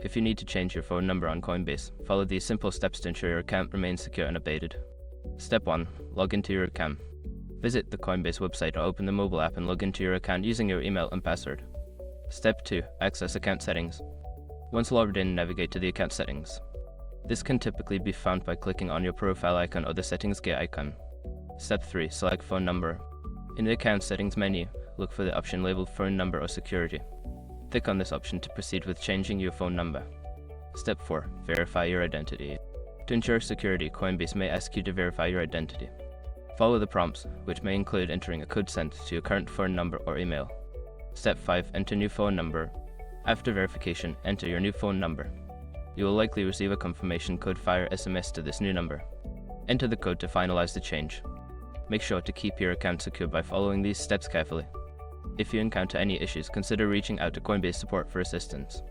If you need to change your phone number on Coinbase, follow these simple steps to ensure your account remains secure and unabated. Step 1. Log into your account. Visit the Coinbase website or open the mobile app and log into your account using your email and password. Step 2. Access account settings. Once logged in, navigate to the account settings. This can typically be found by clicking on your profile icon or the settings gear icon. Step 3. Select phone number. In the account settings menu, look for the option labeled phone number or security. Click on this option to proceed with changing your phone number. Step 4. Verify your identity. To ensure security, Coinbase may ask you to verify your identity. Follow the prompts, which may include entering a code sent to your current phone number or email. Step 5. Enter new phone number. After verification, enter your new phone number. You will likely receive a confirmation code via SMS to this new number. Enter the code to finalize the change. Make sure to keep your account secure by following these steps carefully. If you encounter any issues, consider reaching out to Coinbase support for assistance.